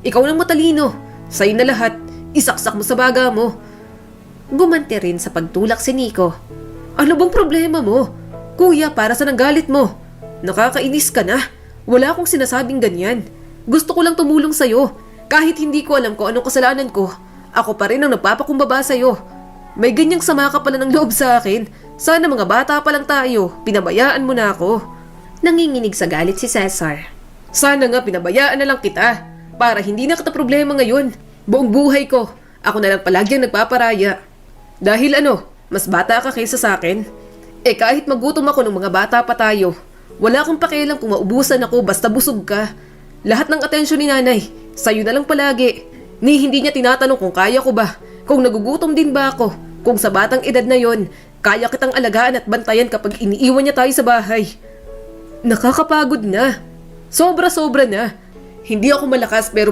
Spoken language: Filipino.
Ikaw nang matalino. Sa'yo na lahat. Isaksak mo sa baga mo. Gumanti rin sa pagtulak si Nico. Ano bang problema mo? Kuya, para sa nanggalit mo? Nakakainis ka na. Wala akong sinasabing ganyan. Gusto ko lang tumulong sa'yo. Kahit hindi ko alam kung anong kasalanan ko, ako pa rin ang nagpapakumbaba sa'yo. May ganyang sama ka pala ng loob sa akin. Sana mga bata pa lang tayo. Pinabayaan mo na ako. Nanginginig sa galit si Cesar. Sana nga pinabayaan na lang kita. Para hindi na kita problema ngayon. Buong buhay ko, ako na lang palagi ang nagpaparaya. Dahil mas bata ka kaysa sa akin? Kahit magutom ako ng mga bata pa tayo, wala akong pakialam kung maubusan ako basta busog ka. Lahat ng atensyon ni nanay, sa'yo na lang palagi. Ni hindi niya tinatanong kung kaya ko ba, kung nagugutom din ba ako, kung sa batang edad na yon, kaya kitang alagaan at bantayan kapag iniiwan niya tayo sa bahay. Nakakapagod na. Sobra-sobra na. Hindi ako malakas pero